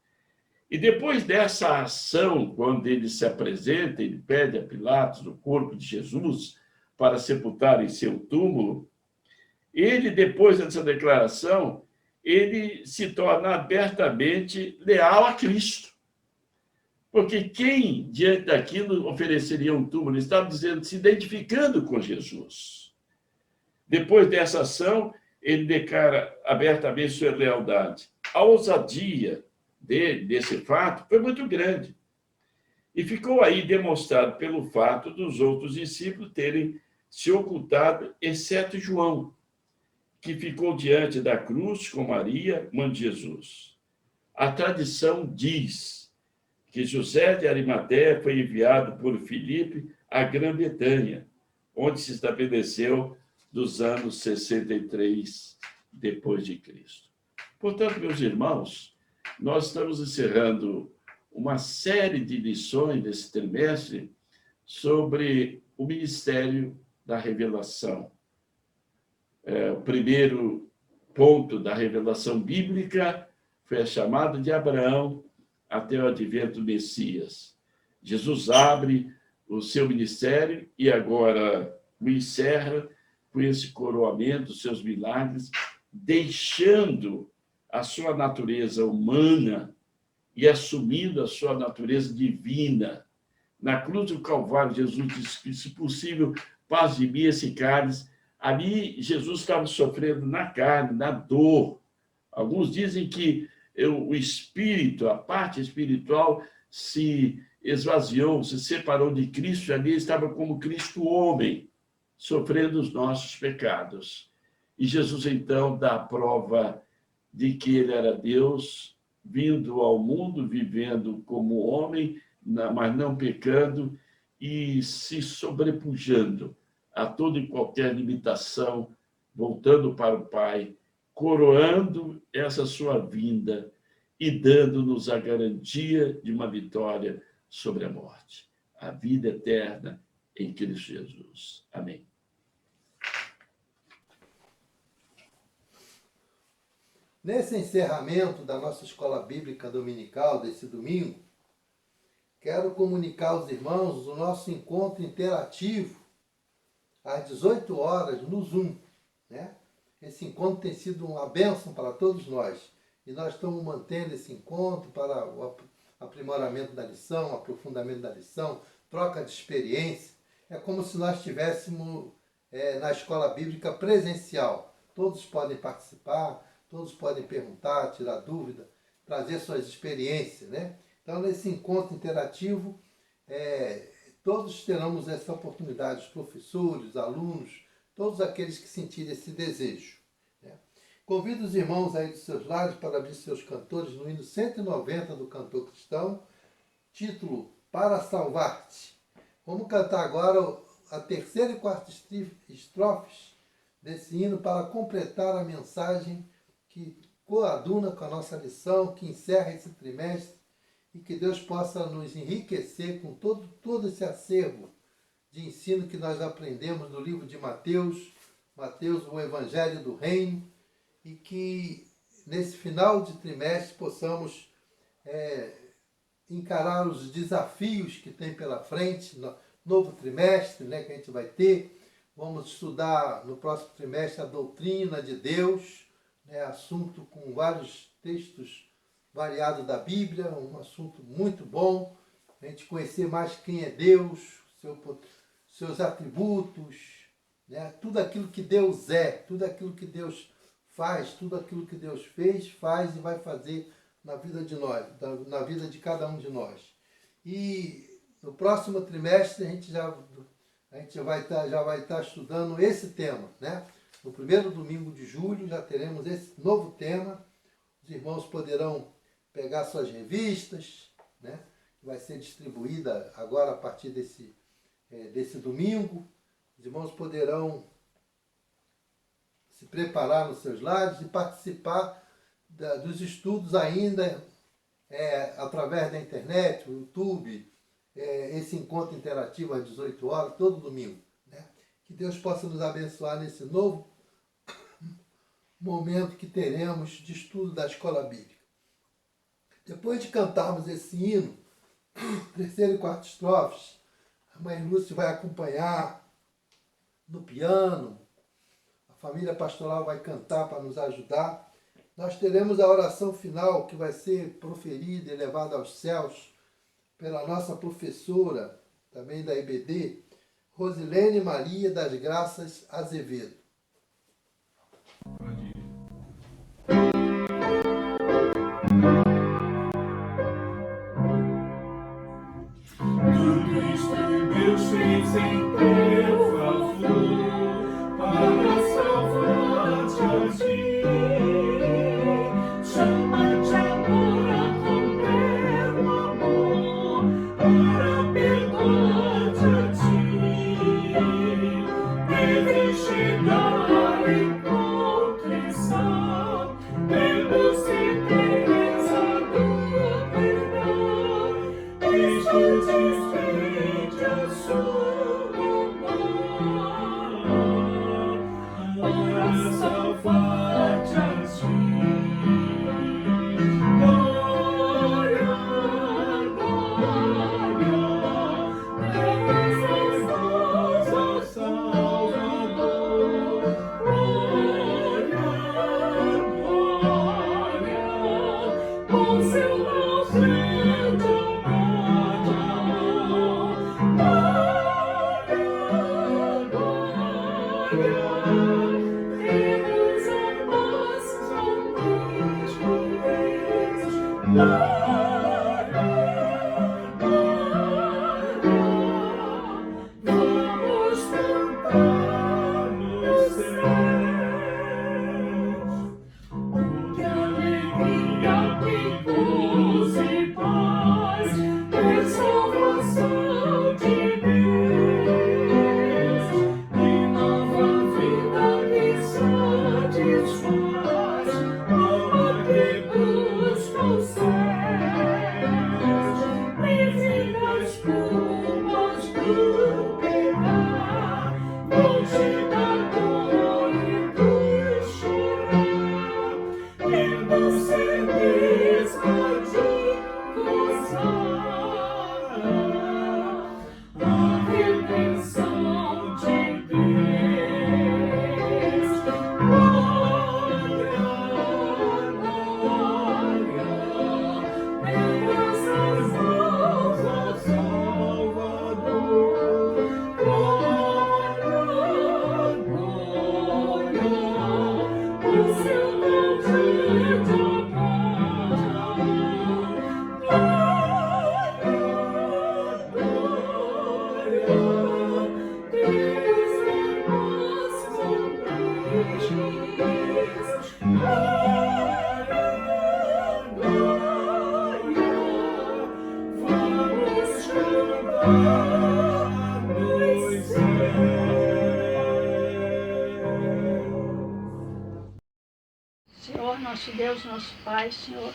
E depois dessa ação, quando ele se apresenta, ele pede a Pilatos o corpo de Jesus para sepultar em seu túmulo, ele, depois dessa declaração, ele se torna abertamente leal a Cristo. Porque quem, diante daquilo, ofereceria um túmulo? Ele estava dizendo, se identificando com Jesus. Depois dessa ação, ele declara abertamente sua lealdade. A ousadia desse fato foi muito grande. E ficou aí demonstrado pelo fato dos outros discípulos terem se ocultado, exceto João, que ficou diante da cruz com Maria, mãe de Jesus. A tradição diz que José de Arimateia foi enviado por Filipe à Grã-Bretanha, onde se estabeleceu dos anos 63 depois de Cristo. Portanto, meus irmãos, nós estamos encerrando uma série de lições desse trimestre sobre o ministério da revelação. O primeiro ponto da revelação bíblica foi a chamada de Abraão até o advento do Messias. Jesus abre o seu ministério e agora o encerra com esse coroamento, seus milagres, deixando a sua natureza humana e assumindo a sua natureza divina. Na cruz do Calvário, Jesus disse que, se possível, paz de mim esse cálice. Ali, Jesus estava sofrendo na carne, na dor. Alguns dizem que o espírito, a parte espiritual, se esvaziou, se separou de Cristo. Ali estava como Cristo homem, sofrendo os nossos pecados. E Jesus, então, dá a prova de que ele era Deus, vindo ao mundo, vivendo como homem, mas não pecando, e se sobrepujando a toda e qualquer limitação, voltando para o Pai, coroando essa sua vinda e dando-nos a garantia de uma vitória sobre a morte, a vida eterna em Cristo Jesus. Amém. Nesse encerramento da nossa escola bíblica dominical desse domingo, quero comunicar aos irmãos o nosso encontro interativo às 18 horas no Zoom, né? Esse encontro tem sido uma bênção para todos nós e nós estamos mantendo esse encontro para aprimoramento da lição, aprofundamento da lição, troca de experiência. É como se nós estivéssemos na escola bíblica presencial. Todos podem participar, todos podem perguntar, tirar dúvida, trazer suas experiências, né? Então, nesse encontro interativo, todos teremos essa oportunidade, os professores, os alunos, todos aqueles que sentirem esse desejo, né? Convido os irmãos aí dos seus lares para abrir seus cantores no hino 190 do Cantor Cristão, título Para Salvar-te. Vamos cantar agora a terceira e quarta estrofes desse hino para completar a mensagem que coaduna com a nossa lição, que encerra esse trimestre, e que Deus possa nos enriquecer com todo esse acervo de ensino que nós aprendemos no livro de Mateus, o Evangelho do Reino, e que nesse final de trimestre possamos encarar os desafios que tem pela frente, no novo trimestre, né, que a gente vai ter. Vamos estudar no próximo trimestre a doutrina de Deus, né, assunto com vários textos variados da Bíblia, um assunto muito bom, a gente conhecer mais quem é Deus, seus atributos, né, tudo aquilo que Deus é, tudo aquilo que Deus faz, tudo aquilo que Deus fez, faz e vai fazer na vida de nós, na vida de cada um de nós. E no próximo trimestre a gente já vai estar estudando esse tema, né? No primeiro domingo de julho já teremos esse novo tema. Os irmãos poderão pegar suas revistas, né? Que vai ser distribuída agora a partir desse domingo. Os irmãos poderão se preparar nos seus lares e participar dos estudos ainda através da internet, o YouTube, esse encontro interativo às 18 horas, todo domingo, né? Que Deus possa nos abençoar nesse novo momento que teremos de estudo da escola bíblica. Depois de cantarmos esse hino, terceira e quarta estrofes, a mãe Lúcia vai acompanhar no piano, a família pastoral vai cantar para nos ajudar. Nós teremos a oração final que vai ser proferida e levada aos céus pela nossa professora, também da IBD, Rosilene Maria das Graças Azevedo. Tudo isto Deus fez em teu favor para salvar-te a ti. Chama-te agora com terno amor para perdoar-te a ti. Deve chegar nos céus. Senhor, nosso Deus, nosso Pai, Senhor,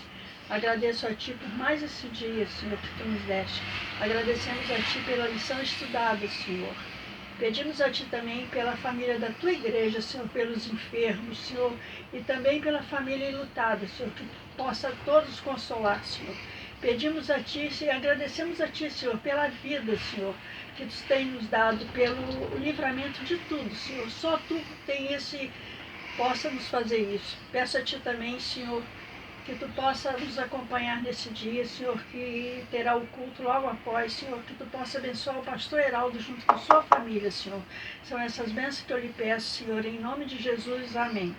agradeço a Ti por mais esse dia, Senhor, que Tu nos deste. Agradecemos a Ti pela lição estudada, Senhor. Pedimos a Ti também pela família da Tua igreja, Senhor, pelos enfermos, Senhor, e também pela família enlutada, Senhor, que possa todos consolar, Senhor. Pedimos a Ti e agradecemos a Ti, Senhor, pela vida, Senhor, que Tu tem nos dado, pelo livramento de tudo, Senhor. Só Tu tem possa nos fazer isso. Peço a Ti também, Senhor, que Tu possa nos acompanhar nesse dia, Senhor, que terá o culto logo após, Senhor, que Tu possa abençoar o pastor Heraldo junto com sua família, Senhor. São essas bênçãos que eu lhe peço, Senhor, em nome de Jesus. Amém.